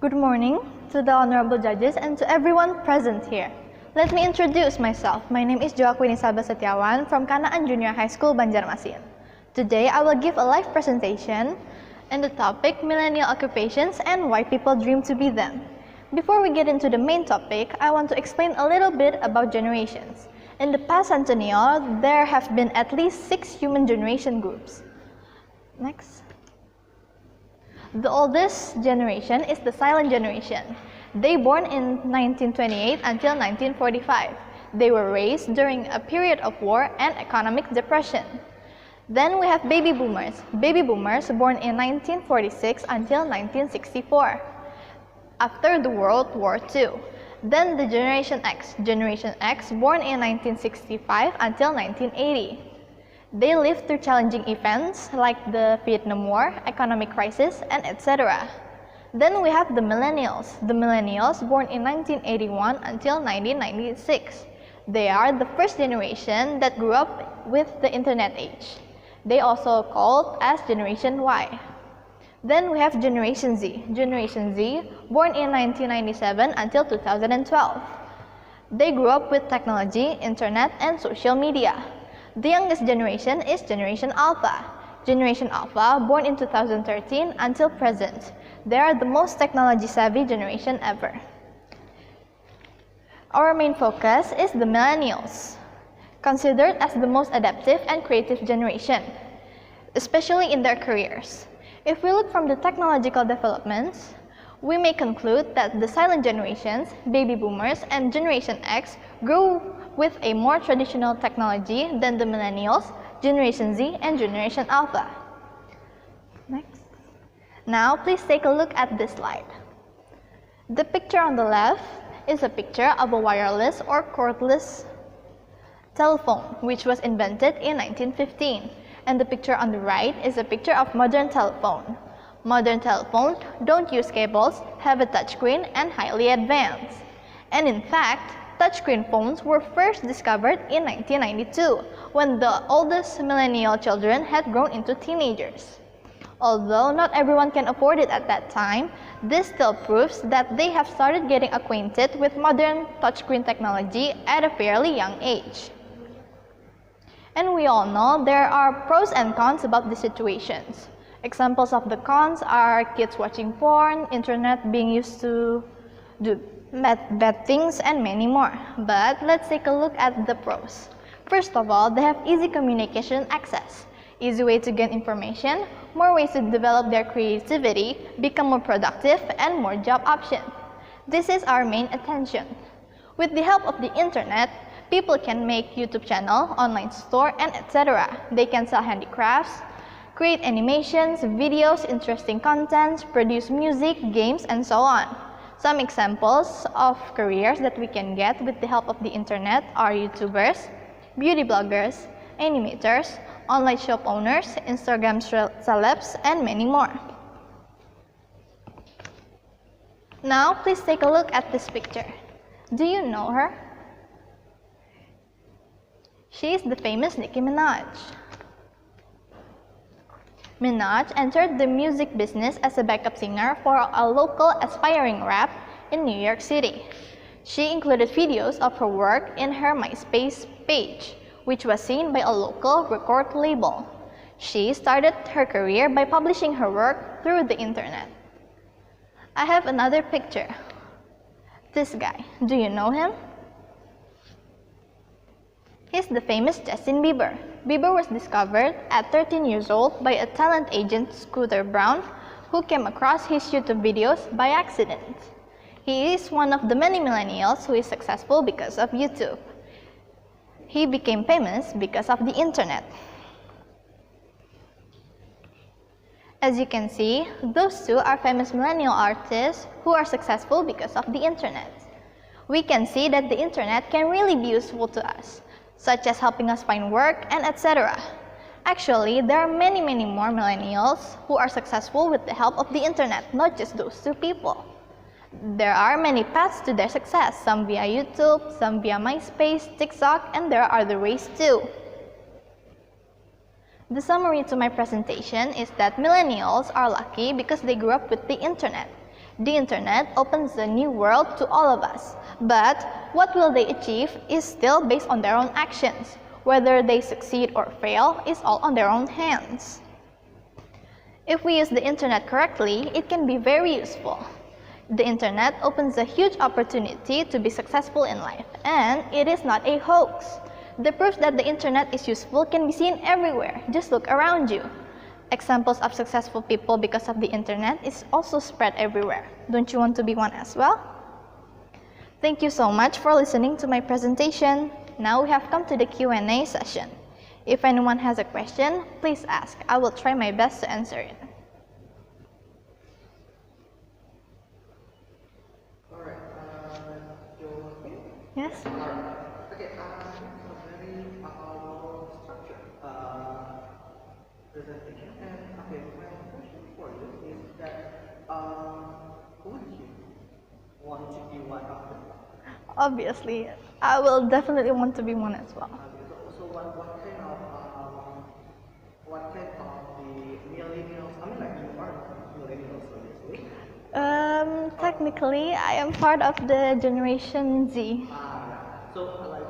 Good morning to the honorable judges and to everyone present here. Let me introduce myself. My name is Joaquin Isabel Setiawan from Kanaan Junior High School, Banjarmasin. Today, I will give a live presentation on the topic Millennial Occupations and Why People Dream to Be Them. Before we get into the main topic, I want to explain a little bit about generations. In the past centennial, there have been at least 6 human generation groups. Next. The oldest generation is the silent generation. They born in 1928 until 1945. They were raised during a period of war and economic depression. Then we have baby boomers. Baby boomers born in 1946 until 1964. After the World War II. Then the Generation X born in 1965 until 1980. They lived through challenging events like the Vietnam War, economic crisis, and etc. Then we have the Millennials. The Millennials born in 1981 until 1996. They are the first generation that grew up with the internet age. They also called as Generation Y. Then we have Generation Z. Generation Z born in 1997 until 2012. They grew up with technology, internet, and social media. The youngest generation is Generation Alpha. Generation Alpha, born in 2013 until present. They are the most technology-savvy generation ever. Our main focus is the Millennials, considered as the most adaptive and creative generation, especially in their careers. If we look from the technological developments, we may conclude that the silent generations, baby boomers, and Generation X grew with a more traditional technology than the Millennials, Generation Z, and Generation Alpha. Next. Now, please take a look at this slide. The picture on the left is a picture of a wireless or cordless telephone, which was invented in 1915. And the picture on the right is a picture of modern telephone. Modern telephones don't use cables, have a touchscreen, and highly advanced. And in fact, touchscreen phones were first discovered in 1992, when the oldest millennial children had grown into teenagers. Although not everyone can afford it at that time, this still proves that they have started getting acquainted with modern touchscreen technology at a fairly young age. And we all know there are pros and cons about the situations. Examples of the cons are kids watching porn, internet being used to do bad things, and many more. But let's take a look at the pros. First of all, they have easy communication access, easy way to gain information, more ways to develop their creativity, become more productive, and more job options. This is our main attention. With the help of the internet, people can make YouTube channel, online store, and etc. They can sell handicrafts, create animations, videos, interesting contents, produce music, games, and so on. Some examples of careers that we can get with the help of the internet are YouTubers, beauty bloggers, animators, online shop owners, Instagram celebs, and many more. Now, please take a look at this picture. Do you know her? She is the famous Nicki Minaj. Minaj entered the music business as a backup singer for a local aspiring rap in New York City. She included videos of her work in her MySpace page, which was seen by a local record label. She started her career by publishing her work through the internet. I have another picture. This guy, do you know him? He's the famous Justin Bieber. Bieber was discovered at 13 years old by a talent agent, Scooter Braun, who came across his YouTube videos by accident. He is one of the many millennials who is successful because of YouTube. He became famous because of the internet. As you can see, those two are famous millennial artists who are successful because of the internet. We can see that the internet can really be useful to us, such as helping us find work and etc. Actually, there are many more millennials who are successful with the help of the internet, not just those two people. There are many paths to their success, some via YouTube, some via MySpace, TikTok, and there are other ways too. The summary to my presentation is that millennials are lucky because they grew up with the internet. The internet opens a new world to all of us, but what will they achieve is still based on their own actions. Whether they succeed or fail is all on their own hands. If we use the internet correctly, it can be very useful. The internet opens a huge opportunity to be successful in life, and it is not a hoax. The proof that the internet is useful can be seen everywhere. Just look around you. Examples of successful people because of the internet is also spread everywhere. Don't you want to be one as well? Thank you so much for listening to my presentation. Now we have come to the Q&A session. If anyone has a question, please ask. I will try my best to answer it. Alright, Joaquin? Yes? Okay, it's a very well-structured presentation. And okay, my question for you is that would you want to be one of them? Obviously, I will definitely want to be one as well. So what kind of the millennials? I mean, like you are millennials, obviously. Technically, I am part of the Generation Z. Yeah. So like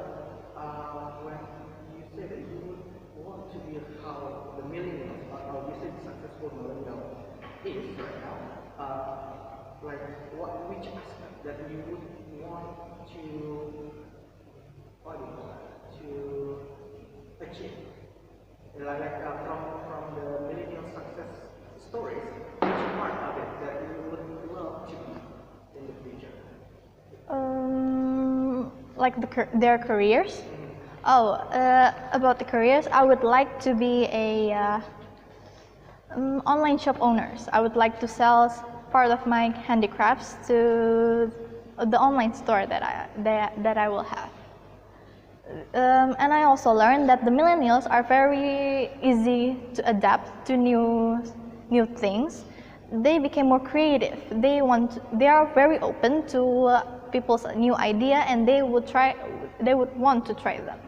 when you say that you would want to be how the millennials, or how you say the successful millennial is right now, like which aspect that you would want to, what do you call it, to achieve? From the millennial success stories, which part of it that you would love to be in the future? Like their careers? Oh, about the careers, I would like to be a online shop owners. I would like to sell part of my handicrafts to the online store that I will have. And I also learned that the millennials are very easy to adapt to new things. They became more creative. They are very open to people's new idea, and they would want to try them.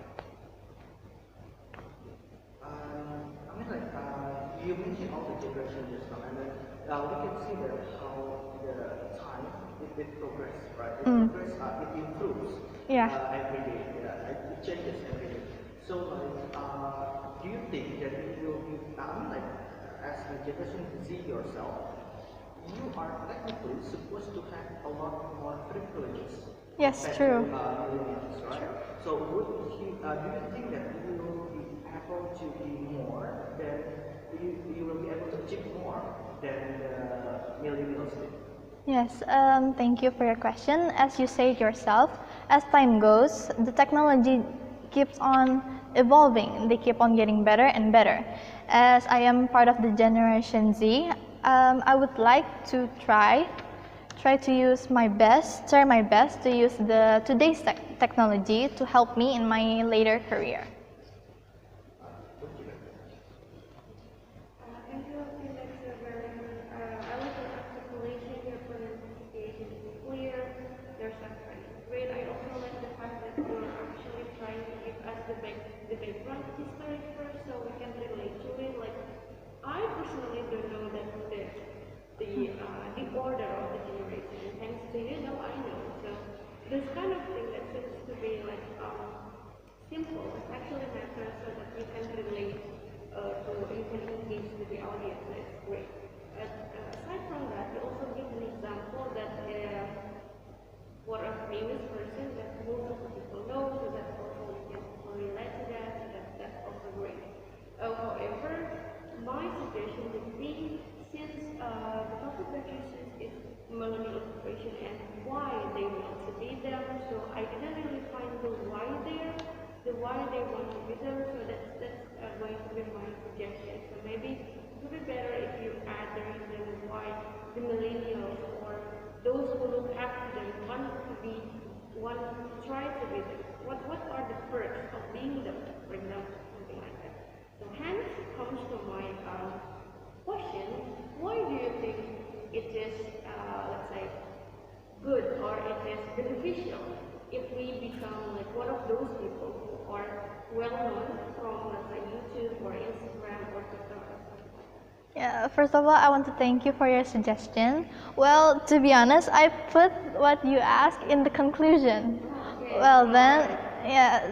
I mean, like you mentioned all the generations just now, and then we can see that how the time it progresses, right? It improves every day. It changes every day. So, do you think that it will be? I mean, like as a Generation Z yourself, you are technically supposed to have a lot more privileges. Yes, true. Millennials, right? True. So, do you think that you will be able to be more than you will be able to achieve more than the millennials did? Yes, thank you for your question. As you say yourself, as time goes, the technology keeps on evolving. They keep on getting better and better. As I am part of the Generation Z, I would like to try to use my best, try my best to use today's technology to help me in my later career. The background history first, so we can relate to it. Like, I personally don't know that the order of the generation. Thanks to you, now I know. So this kind of thing that seems to be like simple actually matters, so that you can relate to, you can engage with the audience. That's great. Aside from that, you also give an example that for a famous person that most of the people know, so that also we can relate to that, so that's also great. However, my suggestion would be, since the topic that you choose is millennial occupation and why they want to be there, so I didn't really find the why there, the why they want to be there, so that's going to be my suggestion. So maybe it would be better if you add the reason why the millennials or those who look after them want to try to be them. What are the perks of being them, for example, something like that. So hence comes to my question, why do you think it is, let's say, good or it is beneficial if we become like one of those people who are well known from, let's say, YouTube or Instagram or TikTok or something like that? Yeah, first of all, I want to thank you for your suggestion. Well, to be honest, I put what you asked in the conclusion. Well, then, yeah,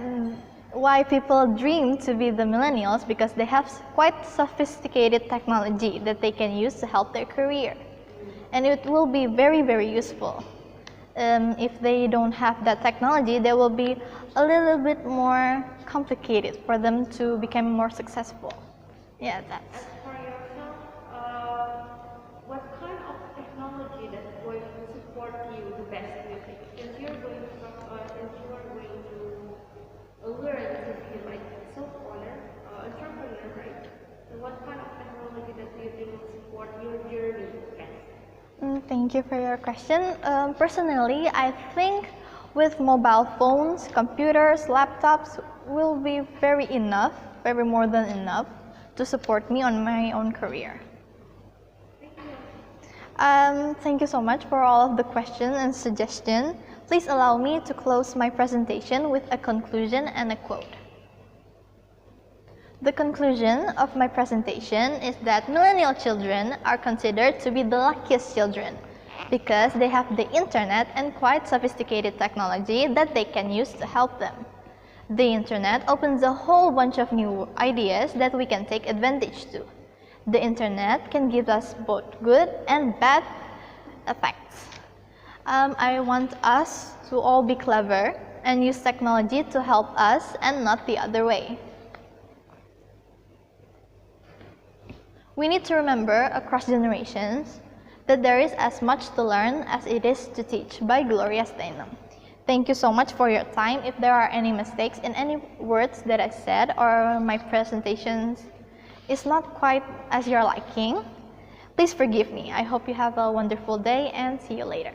why people dream to be the millennials because they have quite sophisticated technology that they can use to help their career. And it will be very, very useful. If they don't have that technology, they will be a little bit more complicated for them to become more successful. Yeah, that's. As for yourself, what kind of technology that's going to support you the best, do you think? Since you are going to learn to be like self-owner, entrepreneur, right? So what kind of technology that do you think will support your journey best? Thank you for your question. Personally, I think with mobile phones, computers, laptops will be very enough, very more than enough to support me on my own career. Thank you so much for all of the questions and suggestions. Please allow me to close my presentation with a conclusion and a quote. The conclusion of my presentation is that millennial children are considered to be the luckiest children because they have the internet and quite sophisticated technology that they can use to help them. The internet opens a whole bunch of new ideas that we can take advantage to. The internet can give us both good and bad effects. I want us to all be clever and use technology to help us and not the other way. We need to remember across generations that there is as much to learn as it is to teach by Gloria Steinem. Thank you so much for your time. If there are any mistakes in any words that I said or my presentations is not quite as your liking, please forgive me. I hope you have a wonderful day and see you later.